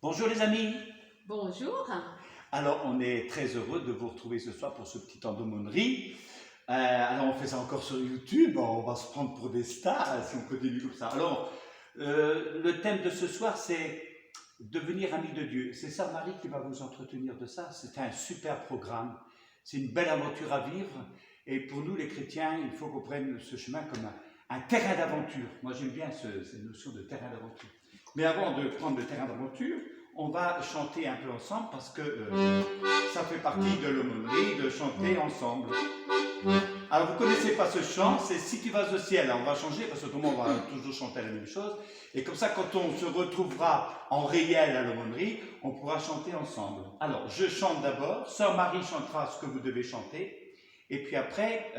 Bonjour les amis. Bonjour. Alors on est très heureux de vous retrouver ce soir pour ce petit temps d'aumônerie. Alors on fait ça encore sur YouTube, on va se prendre pour des stars si on continue comme ça. Alors le thème de ce soir c'est devenir ami de Dieu. C'est Sœur Marie qui va vous entretenir de ça. C'est un super programme, c'est une belle aventure à vivre. Et pour nous les chrétiens, il faut qu'on prenne ce chemin comme un terrain d'aventure. Moi j'aime bien cette notion de terrain d'aventure. Mais avant de prendre le terrain d'aventure, on va chanter un peu ensemble parce que ça fait partie de l'aumônerie de chanter ensemble. Alors vous ne connaissez pas ce chant, c'est Si tu vas au ciel. Alors, on va changer parce que autrement on va toujours chanter la même chose. Et comme ça, quand on se retrouvera en réel à l'aumônerie, on pourra chanter ensemble. Alors je chante d'abord, Sœur Marie chantera ce que vous devez chanter, et puis après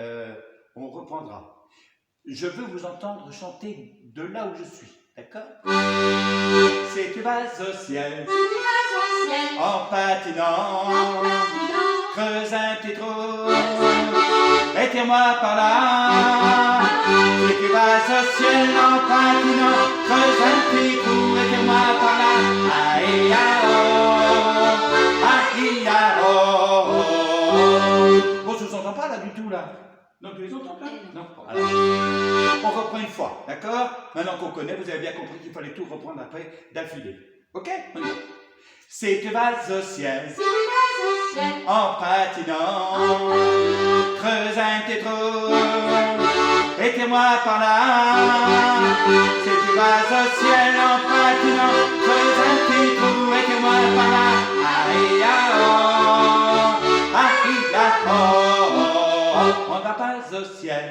on reprendra. Je veux vous entendre chanter de là où je suis, d'accord? Si tu vas au ciel, en patinant, creuse un petit trou, et tire-moi par là. Si tu vas au ciel, en patinant, creuse un petit trou, et tire-moi par là. Aïe, aïe, aïe, bon, je vous entends pas là du tout là. Non, tu les entends pas? Non. Alors, on reprend une fois, d'accord? Maintenant qu'on connaît, vous avez bien compris qu'il fallait tout reprendre après d'affilée. Ok? On y va. Si tu vas au ciel, en patinant, creuse un petit trou, et tire-moi par là. Si tu vas au ciel, en patinant, creuse un petit trou, et tire-moi par là. Aïe, aïe, on va pas au ciel,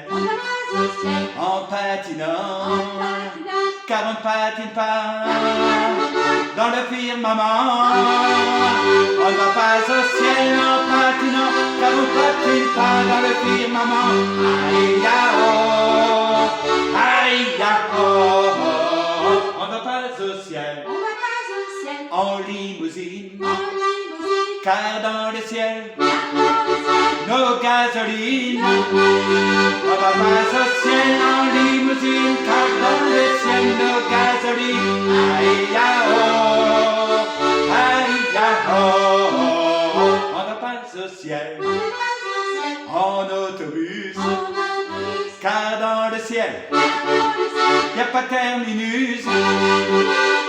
en patinant, car on ne patine pas dans le firmament. On ne va pas au ciel en patinant, car on ne patine pas dans le firmament. Aïe, aïe, on ne va pas au ciel en limousine, car dans le ciel, nos gasolines. On va pas au ciel en limousine, car dans le ciel, nos gasolines. Aïe, on va pas au ciel en autobus, car dans le ciel, y a pas de terminus.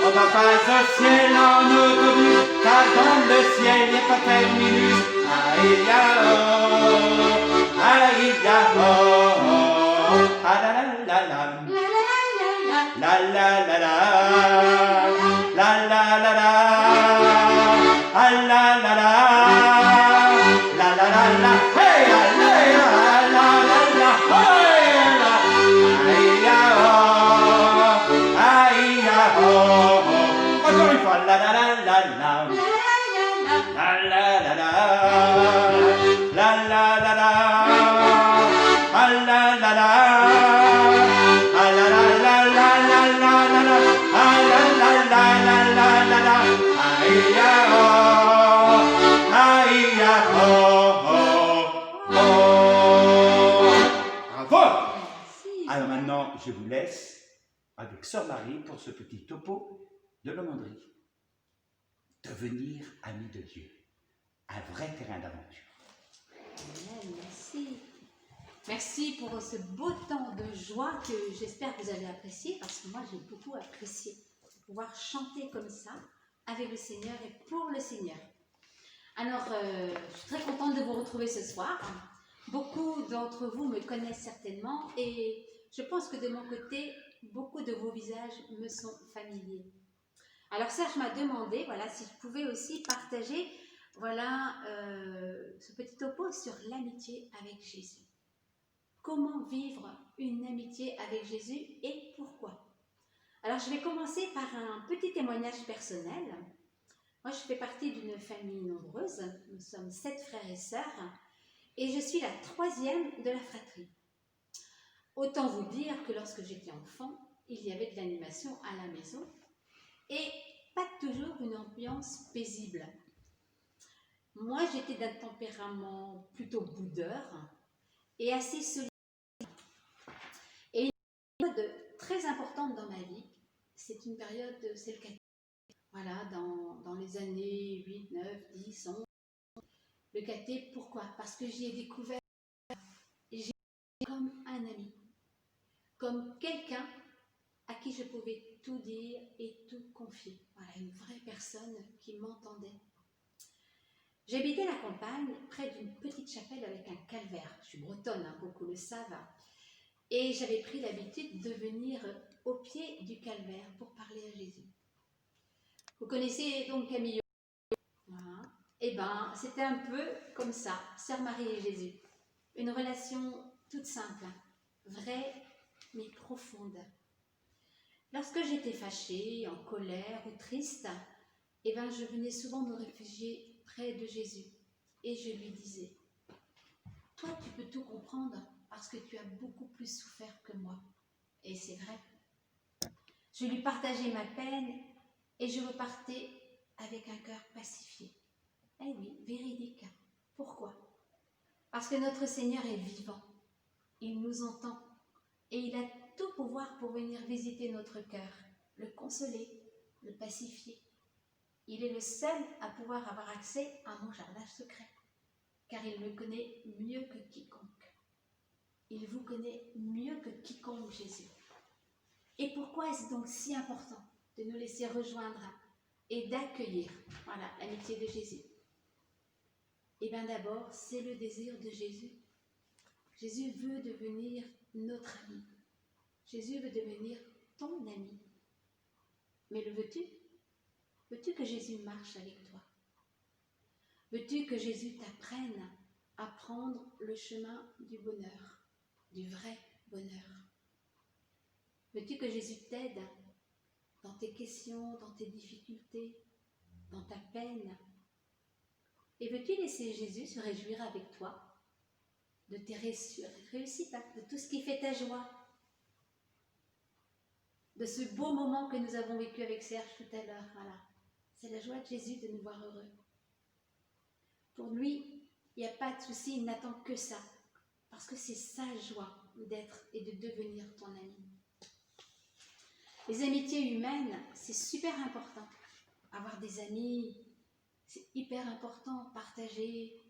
On va pas au ciel en autobus, car dans le ciel, y a pas de terminus. Aïe, aïe, ah la la la la, la la la la, la la la la, ah la la la, la la la la, hey, la la la, hey, la, aïe, encore une fois, la la la la la, la la la la, la la la la, ah la la la, ah la la la la la la la la, ah la la la la la la la, aïe, aïe, bravo. Alors maintenant, je vous laisse avec Sœur Marie pour ce petit topo de l'aumônerie. Devenir ami de Dieu, un vrai terrain d'aventure. Merci. Merci pour ce beau temps de joie que j'espère que vous avez apprécié, parce que moi j'ai beaucoup apprécié de pouvoir chanter comme ça avec le Seigneur et pour le Seigneur. Alors, je suis très contente de vous retrouver ce soir. Beaucoup d'entre vous me connaissent certainement et je pense que de mon côté, beaucoup de vos visages me sont familiers. Alors Serge m'a demandé, voilà, si je pouvais aussi partager, voilà, ce petit topo sur l'amitié avec Jésus. Comment vivre une amitié avec Jésus et pourquoi? Alors je vais commencer par un petit témoignage personnel. Moi je fais partie d'une famille nombreuse, nous sommes 7 frères et sœurs et je suis la 3e de la fratrie. Autant vous dire que lorsque j'étais enfant, il y avait de l'animation à la maison et pas toujours une ambiance paisible. Moi, j'étais d'un tempérament plutôt boudeur et assez solide. Et une période très importante dans ma vie, c'est une période, c'est le catéchisme. voilà, dans les années 8, 9, 10, 11. Le caté, pourquoi? Parce que j'y ai découvert comme un ami, comme quelqu'un à qui je pouvais tout dire et tout confier. Voilà, une vraie personne qui m'entendait. J'habitais la campagne, près d'une petite chapelle avec un calvaire. Je suis bretonne, hein, beaucoup le savent. Et j'avais pris l'habitude de venir au pied du calvaire pour parler à Jésus. Vous connaissez donc Camille? Voilà. Eh bien, c'était un peu comme ça, Sœur Marie et Jésus. Une relation toute simple, vraie mais profonde. Lorsque j'étais fâchée, en colère ou triste, eh ben, je venais souvent me réfugier près de Jésus et je lui disais, toi tu peux tout comprendre parce que tu as beaucoup plus souffert que moi. Et c'est vrai. Je lui partageais ma peine et je repartais avec un cœur pacifié. Eh oui, véridique. Pourquoi? Parce que notre Seigneur est vivant. Il nous entend et il a tout pouvoir pour venir visiter notre cœur, le consoler, le pacifier. Il est le seul à pouvoir avoir accès à mon jardin secret, car il me connaît mieux que quiconque. Il vous connaît mieux que quiconque, Jésus. Et pourquoi est-ce donc si important de nous laisser rejoindre et d'accueillir, voilà, l'amitié de Jésus? Eh bien d'abord, c'est le désir de Jésus. Jésus veut devenir notre ami. Jésus veut devenir ton ami. Mais le veux-tu? Veux-tu que Jésus marche avec toi? Veux-tu que Jésus t'apprenne à prendre le chemin du bonheur, du vrai bonheur? Veux-tu que Jésus t'aide dans tes questions, dans tes difficultés, dans ta peine? Et veux-tu laisser Jésus se réjouir avec toi de tes réussites, de tout ce qui fait ta joie, de ce beau moment que nous avons vécu avec Serge tout à l'heure? Voilà. C'est la joie de Jésus de nous voir heureux. Pour lui, il n'y a pas de souci, il n'attend que ça, parce que c'est sa joie d'être et de devenir ton ami. Les amitiés humaines, c'est super important. Avoir des amis, c'est hyper important. Partager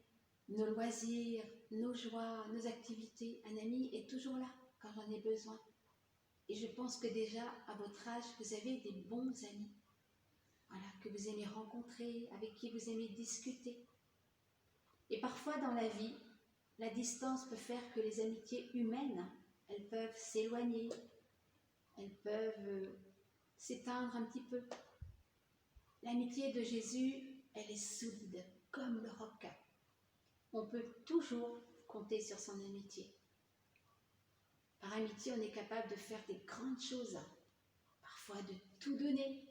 nos loisirs, nos joies, nos activités. Un ami est toujours là quand j'en ai besoin. Et je pense que déjà, à votre âge, vous avez des bons amis. Voilà, que vous aimez rencontrer, avec qui vous aimez discuter. Et parfois dans la vie, la distance peut faire que les amitiés humaines, elles peuvent s'éloigner, elles peuvent s'éteindre un petit peu. L'amitié de Jésus, elle est solide, comme le roc. On peut toujours compter sur son amitié. Par amitié, on est capable de faire des grandes choses, parfois de tout donner,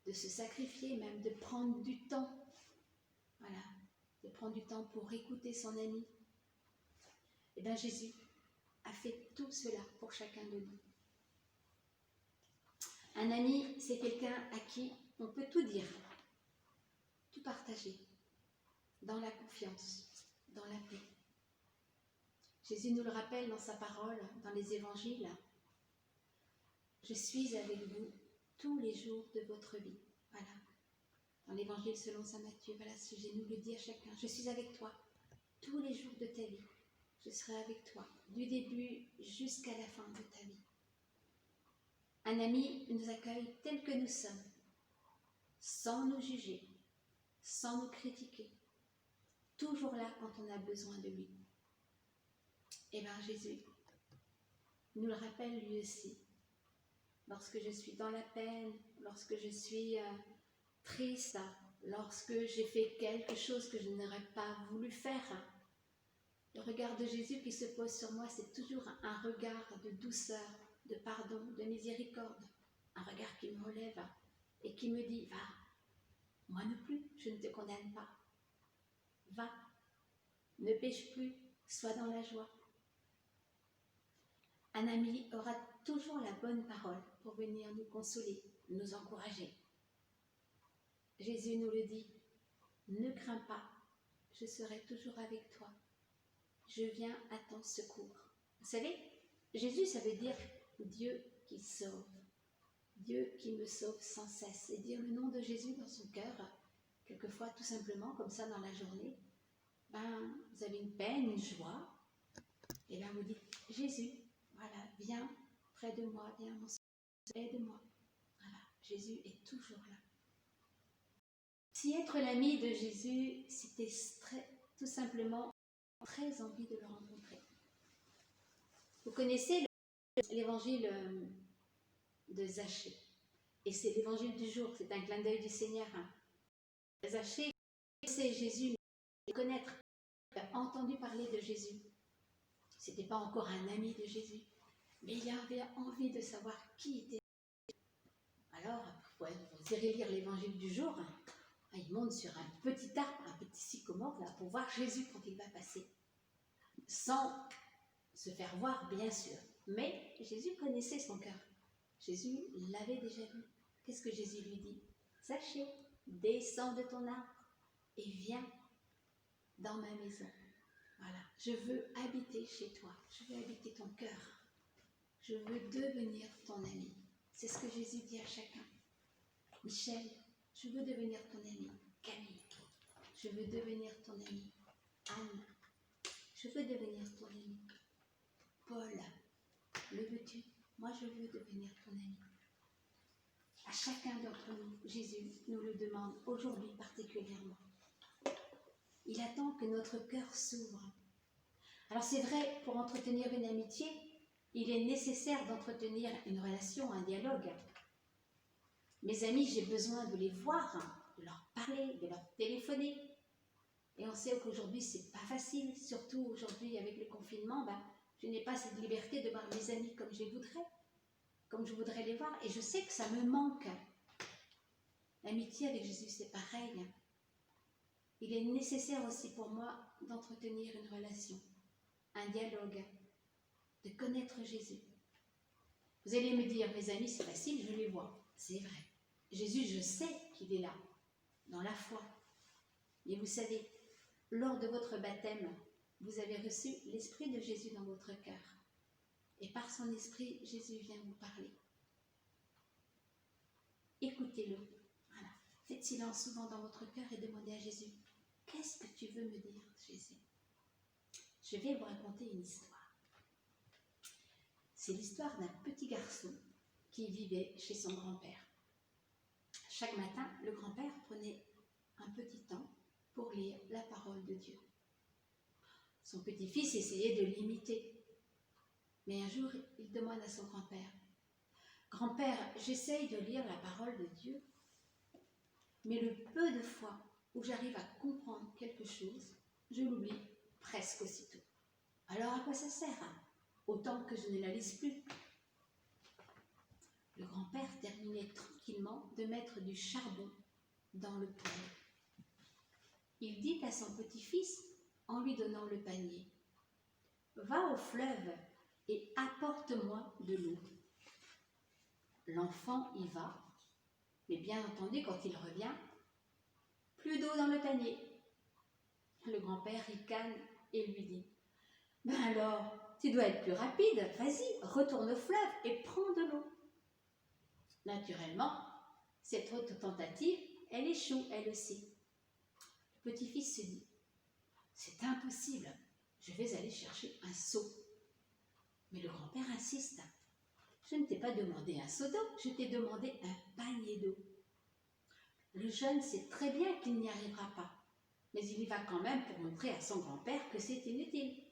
de se sacrifier, même de prendre du temps. Voilà, de prendre du temps pour écouter son ami. Et bien Jésus a fait tout cela pour chacun de nous. Un ami, c'est quelqu'un à qui on peut tout dire, tout partager, dans la confiance, dans la paix. Jésus nous le rappelle dans sa parole, dans les évangiles. Je suis avec vous tous les jours de votre vie. Voilà. Dans l'évangile selon saint Matthieu, voilà, Jésus nous le dit à chacun. Je suis avec toi tous les jours de ta vie. Je serai avec toi du début jusqu'à la fin de ta vie. Un ami nous accueille tel que nous sommes, sans nous juger, sans nous critiquer, toujours là quand on a besoin de lui. Et bien Jésus nous le rappelle lui aussi. Lorsque je suis dans la peine, lorsque je suis triste, lorsque j'ai fait quelque chose que je n'aurais pas voulu faire, le regard de Jésus qui se pose sur moi, c'est toujours un regard de douceur, de pardon, de miséricorde. Un regard qui me relève et qui me dit, va, moi non plus, je ne te condamne pas. Va, ne pêche plus, sois dans la joie. Un ami aura toujours la bonne parole pour venir nous consoler, nous encourager. Jésus nous le dit, ne crains pas, je serai toujours avec toi. Je viens à ton secours. Vous savez, Jésus, ça veut dire Dieu qui sauve. Dieu qui me sauve sans cesse, et dire le nom de Jésus dans son cœur, quelquefois tout simplement comme ça dans la journée, ben, vous avez une peine, une joie, et là vous dites Jésus, voilà, viens près de moi, viens mon Seigneur, aide-moi. Voilà, Jésus est toujours là. Si être l'ami de Jésus, c'était tout simplement très envie de le rencontrer. Vous connaissez l'évangile de Zachée, et c'est l'évangile du jour, c'est un clin d'œil du Seigneur. Zachée connaissait Jésus, mais connaître, il a entendu parler de Jésus. Ce n'était pas encore un ami de Jésus, mais il avait envie de savoir qui était Jésus. Alors, vous irez lire l'évangile du jour, il monte sur un petit arbre, un petit sycomore, là, pour voir Jésus quand il va passer. Sans se faire voir, bien sûr. Mais Jésus connaissait son cœur. Jésus l'avait déjà vu. Qu'est-ce que Jésus lui dit? Zachée, descends de ton arbre et viens dans ma maison. Voilà, je veux habiter chez toi. Je veux habiter ton cœur. Je veux devenir ton ami. C'est ce que Jésus dit à chacun. Michel, je veux devenir ton ami. Camille, je veux devenir ton ami. Anne, je veux devenir ton ami. Paul, le veux-tu? Moi, je veux devenir ton ami. À chacun d'entre nous, Jésus nous le demande aujourd'hui particulièrement. Il attend que notre cœur s'ouvre. Alors c'est vrai, pour entretenir une amitié, il est nécessaire d'entretenir une relation, un dialogue. Mes amis, j'ai besoin de les voir, de leur parler, de leur téléphoner. Et on sait qu'aujourd'hui, c'est pas facile, surtout aujourd'hui avec le confinement, je n'ai pas cette liberté de voir mes amis comme je voudrais les voir. Et je sais que ça me manque. L'amitié avec Jésus, c'est pareil. Il est nécessaire aussi pour moi d'entretenir une relation, un dialogue, de connaître Jésus. Vous allez me dire, mes amis, c'est facile, je les vois. C'est vrai. Jésus, je sais qu'il est là, dans la foi. Mais vous savez, lors de votre baptême, vous avez reçu l'Esprit de Jésus dans votre cœur. Et par son Esprit, Jésus vient vous parler. Écoutez-le. Voilà. Faites silence souvent dans votre cœur et demandez à Jésus, qu'est-ce que tu veux me dire, Jésus? Je vais vous raconter une histoire. C'est l'histoire d'un petit garçon qui vivait chez son grand-père. Chaque matin, le grand-père prenait un petit temps pour lire la parole de Dieu. Son petit-fils essayait de l'imiter. Mais un jour, il demande à son grand-père, « Grand-père, j'essaye de lire la parole de Dieu, mais le peu de fois où j'arrive à comprendre quelque chose, je l'oublie presque aussitôt. Alors à quoi ça sert? Autant que je ne la lise plus. » Le grand-père terminait tranquillement de mettre du charbon dans le poêle. Il dit à son petit-fils, en lui donnant le panier, « Va au fleuve et apporte-moi de l'eau. » L'enfant y va, mais bien entendu, quand il revient, plus d'eau dans le panier. Le grand-père ricane et lui dit, « Ben alors, tu dois être plus rapide, vas-y, retourne au fleuve et prends de l'eau. » Naturellement, cette autre tentative, elle échoue, elle aussi. Le petit-fils se dit, « C'est impossible, je vais aller chercher un seau. » Mais le grand-père insiste, « Je ne t'ai pas demandé un seau d'eau, je t'ai demandé un panier d'eau. » Le jeune sait très bien qu'il n'y arrivera pas, mais il y va quand même pour montrer à son grand-père que c'est inutile.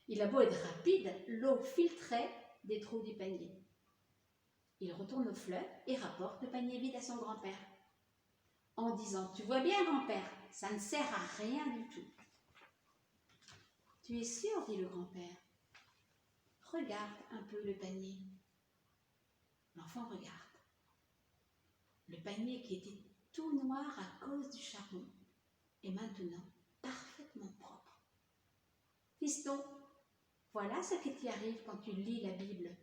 Il a beau être rapide, l'eau filtrait des trous du panier. Il retourne au fleuve et rapporte le panier vide à son grand-père, en disant, « Tu vois bien, grand-père, ça ne sert à rien du tout. » « Tu es sûr, dit le grand-père. Regarde un peu le panier. » L'enfant regarde. Le panier qui était tout noir à cause du charbon est maintenant parfaitement propre. « Fiston, voilà ce qui t'y arrive quand tu lis la Bible.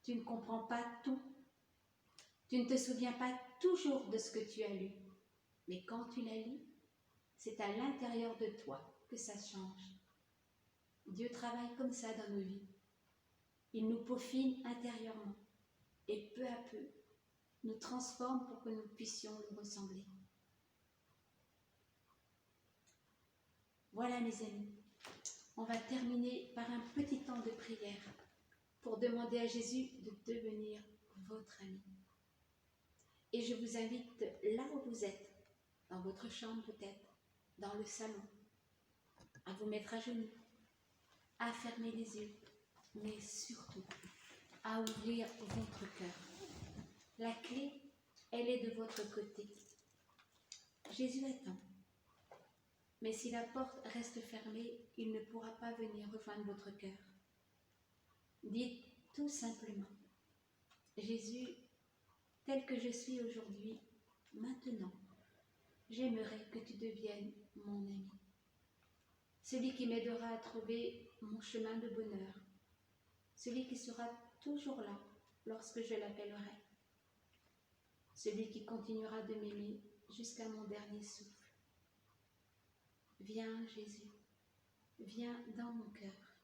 Tu ne comprends pas tout. Tu ne te souviens pas toujours de ce que tu as lu. Mais quand tu la lis, c'est à l'intérieur de toi que ça change. Dieu travaille comme ça dans nos vies. Il nous peaufine intérieurement. et peu à peu nous transforme pour que nous puissions lui ressembler. Voilà mes amis, on va terminer par un petit temps de prière pour demander à Jésus de devenir votre ami. Et je vous invite là où vous êtes, dans votre chambre peut-être, dans le salon, à vous mettre à genoux, à fermer les yeux, mais surtout à ouvrir votre cœur. La clé, elle est de votre côté. Jésus attend. Mais si la porte reste fermée, il ne pourra pas venir rejoindre votre cœur. Dites tout simplement, Jésus, tel que je suis aujourd'hui, maintenant, j'aimerais que tu deviennes mon ami. Celui qui m'aidera à trouver mon chemin de bonheur. Celui qui sera toujours là lorsque je l'appellerai. Celui qui continuera de m'aimer jusqu'à mon dernier souffle. Viens Jésus, viens dans mon cœur.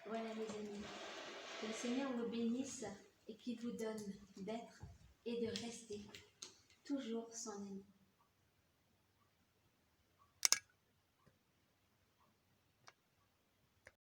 Voilà mes amis, que le Seigneur vous bénisse et qu'il vous donne d'être et de rester toujours son ami.